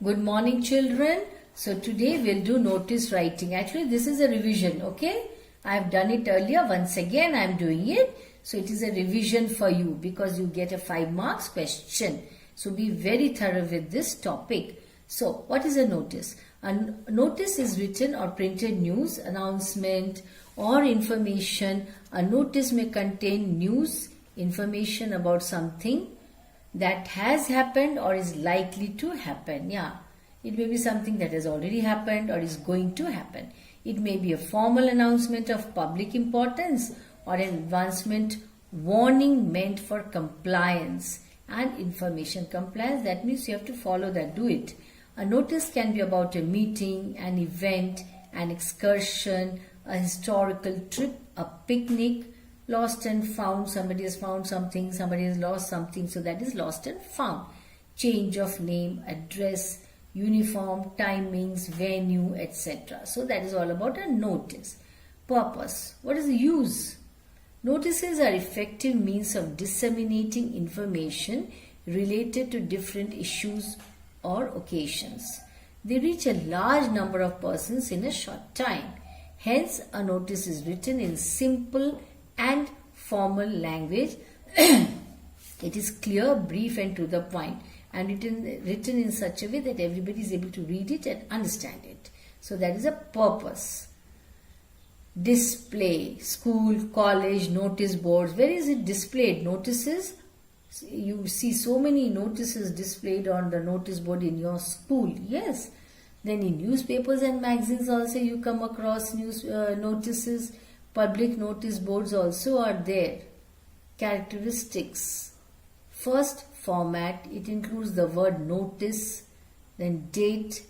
Good morning, children. So today we'll do notice writing. Actually, this is a revision, okay? I have done it earlier. Once again, I am doing it. So it is a revision for you because you get a 5 marks question. So be very thorough with this topic. So what is a notice? A notice is written or printed news, announcement or information. A notice may contain news, information about something that has happened or is likely to happen. Yeah, it may be something that has already happened or is going to happen. It may be a formal announcement of public importance or an advancement warning meant for compliance and information. Compliance, that means you have to follow that, do it. A notice can be about a meeting, an event, an excursion, a historical trip, a picnic, lost and found, somebody has found something, somebody has lost something, so that is lost and found. Change of name, address, uniform, timings, venue, etc. So that is all about a notice. Purpose. What is the use? Notices are effective means of disseminating information related to different issues or occasions. They reach a large number of persons in a short time. Hence, a notice is written in simple and formal language. It is clear, brief and to the point, and written in such a way that everybody is able to read it and understand it. So that is a purpose. Display, school, college, notice boards. Where is it displayed? Notices. You see so many notices displayed on the notice board in your school. Yes. Then in newspapers and magazines also you come across notices. Public notice boards also are there. Characteristics. First, format. It includes the word notice, then date,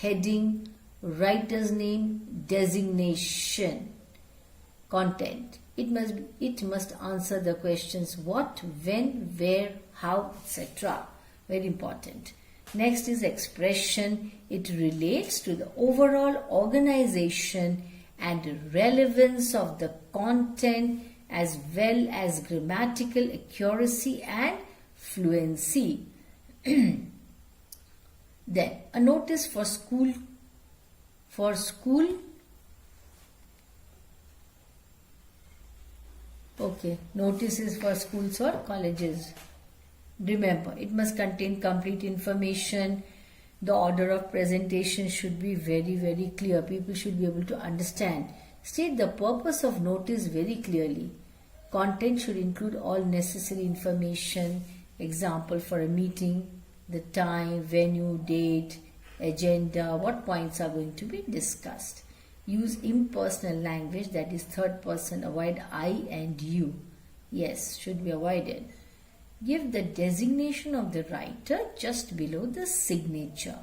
heading, writer's name, designation. Content. It must answer the questions what, when, where, how, etc. Very important. Next is expression. It relates to the overall organization and relevance of the content as well as grammatical accuracy and fluency. Then a notice for school. Okay, notices for schools or colleges. Remember, it must contain complete information. The order of presentation should be very, very clear. People should be able to understand. State the purpose of notice very clearly. Content should include all necessary information. Example for a meeting, the time, venue, date, agenda, what points are going to be discussed. Use impersonal language, that is third person. Avoid I and you. Yes, should be avoided. Give the designation of the writer just below the signature.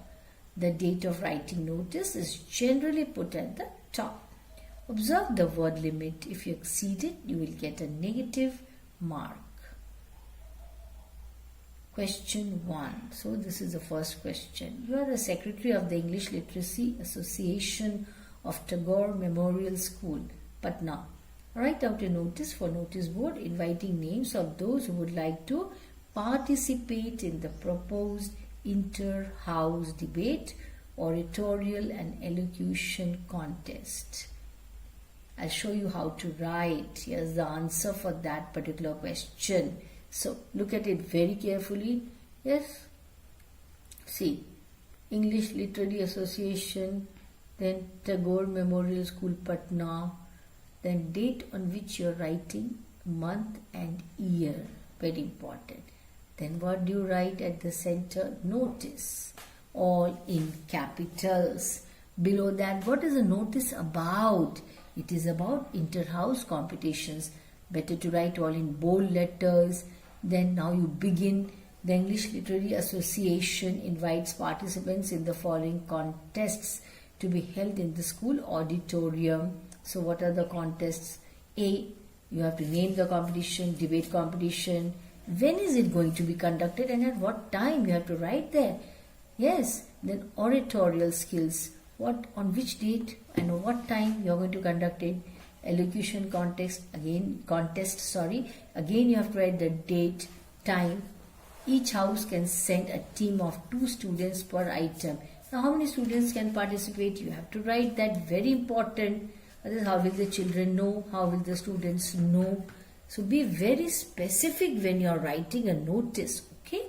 The date of writing notice is generally put at the top. Observe the word limit. If you exceed it, you will get a negative mark. Question 1. So this is the first question. You are the secretary of the English Literacy Association of Tagore Memorial School, Patna. Write out a notice for notice board inviting names of those who would like to participate in the proposed inter-house debate, oratorial and elocution contest. I'll show you how to write. Here's the answer for that particular question. So look at it very carefully. Yes. See, English Literary Association, then Tagore Memorial School, Patna. Then date on which you are writing, month and year, very important. Then what do you write at the center? Notice, all in capitals. Below that, what is a notice about? It is about inter-house competitions. Better to write all in bold letters. Then now you begin. The English Literary Association invites participants in the following contests to be held in the school auditorium. So what are the contests? A, you have to name the competition, debate competition. When is it going to be conducted and at what time? You have to write there. Yes. Then oratorial skills. What, on which date and what time you are going to conduct it. Elocution contest. Again you have to write the date, time, Each house can send a team of 2 students per item. Now, how many students can participate? You have to write that. Very important. Otherwise, how will the children know? How will the students know? So, be very specific when you are writing a notice. Okay.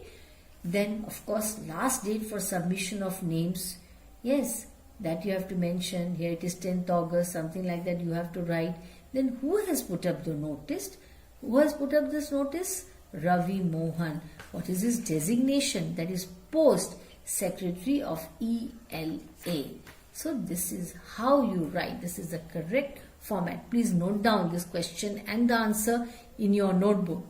Then, of course, last date for submission of names. Yes, that you have to mention. Here it is 10th August, something like that you have to write. Then, who has put up the notice? Who has put up this notice? Ravi Mohan. What is his designation? That is Post Secretary of ELA. So this is how you write. This is the correct format. Please note down this question and the answer in your notebook.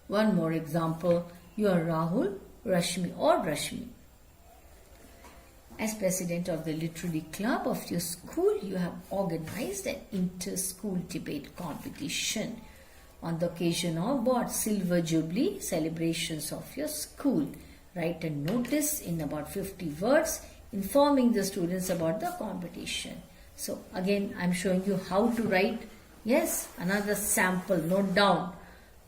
One more example. You are Rahul, Rashmi or Rashmi. As president of the literary club of your school, you have organized an inter-school debate competition on the occasion of what? Silver Jubilee celebrations of your school. Write a notice in about 50 words informing the students about the competition. So again, I'm showing you how to write. Yes, another sample. Note down.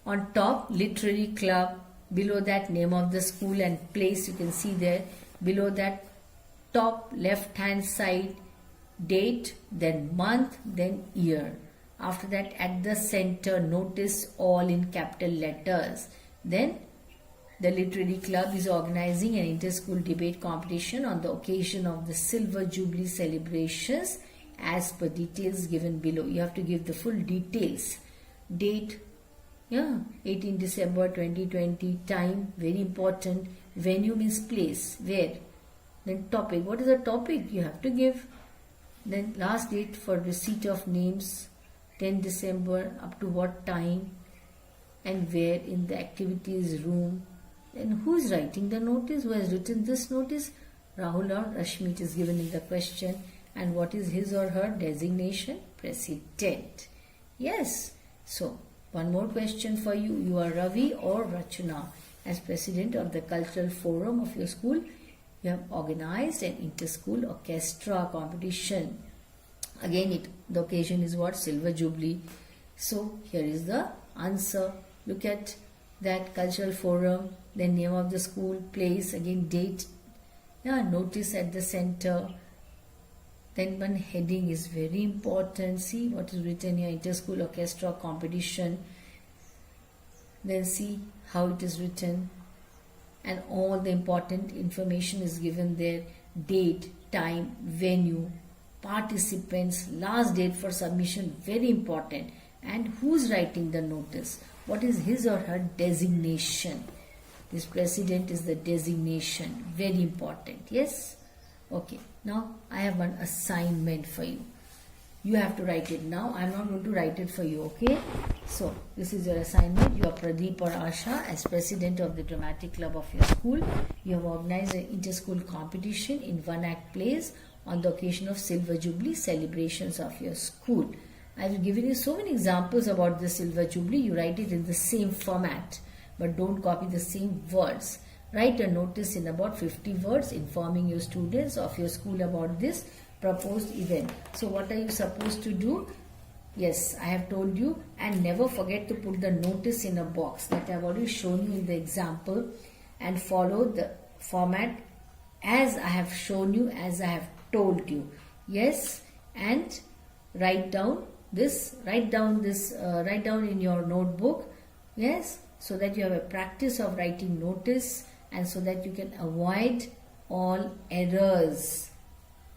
On top, literary club. Below that, name of the school and place. You can see there. Below that, top left hand side, date, then month, then year. After that, at the center, notice all in capital letters. Then the literary club is organizing an inter-school debate competition on the occasion of the Silver Jubilee celebrations as per details given below. You have to give the full details. Date, 18 December 2020. Time, very important. Venue means place, where. Then topic, what is the topic? You have to give. Then last date for receipt of names, 10 December, up to what time and where in the activities room. Then who is writing the notice? Who has written this notice? Rahul or Rashmi, it is given in the question. And what is his or her designation? President. Yes. So, one more question for you. You are Ravi or Rachana. As president of the cultural forum of your school, you have organized an inter-school orchestra competition. Again, the occasion is what? Silver Jubilee. So, here is the answer. Look at that cultural forum, then name of the school, place, again date, notice at the center. Then one heading is very important. See what is written here, inter-school orchestra competition. Then see how it is written. And all the important information is given there. Date, time, venue, participants, last date for submission, very important. And who's writing the notice? What is his or her designation? This president is the designation. Very important. Yes? Okay. Now, I have one assignment for you. You have to write it now. I am not going to write it for you. Okay? So, this is your assignment. You are Pradeep or Asha. As president of the dramatic club of your school, you have organized an inter-school competition in one-act plays on the occasion of Silver Jubilee celebrations of your school. I have given you so many examples about the Silver Jubilee. You write it in the same format, but don't copy the same words. Write a notice in about 50 words informing your students of your school about this proposed event. So what are you supposed to do? Yes, I have told you, and never forget to put the notice in a box that I have already shown you in the example, and follow the format as I have shown you, as I have told you. Yes, and write down in your notebook. Yes, so that you have a practice of writing notice and so that you can avoid all errors.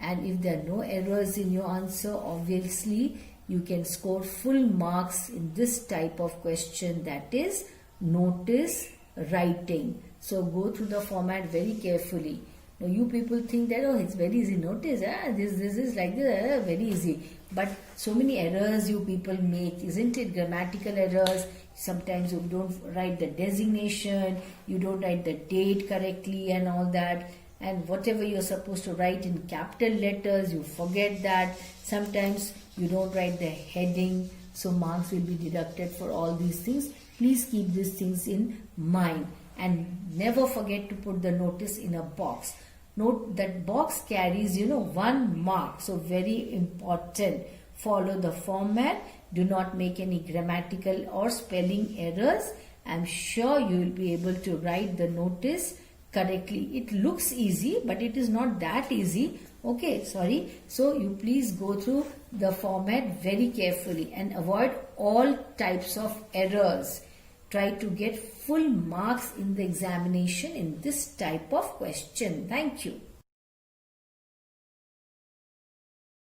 And if there are no errors in your answer, obviously you can score full marks in this type of question, that is notice writing. So go through the format very carefully. Now you people think that, oh, it's very easy, notice, this is like this, very easy. But so many errors you people make, isn't it? Grammatical errors. Sometimes you don't write the designation, you don't write the date correctly and all that. And whatever you're supposed to write in capital letters, you forget that. Sometimes you don't write the heading, so marks will be deducted for all these things. Please keep these things in mind and never forget to put the notice in a box. Note that box carries, 1 mark. So very important. Follow the format. Do not make any grammatical or spelling errors. I'm sure you will be able to write the notice correctly. It looks easy, but it is not that easy. Okay, sorry. So you please go through the format very carefully and avoid all types of errors. Try to get full marks in the examination in this type of question. Thank you.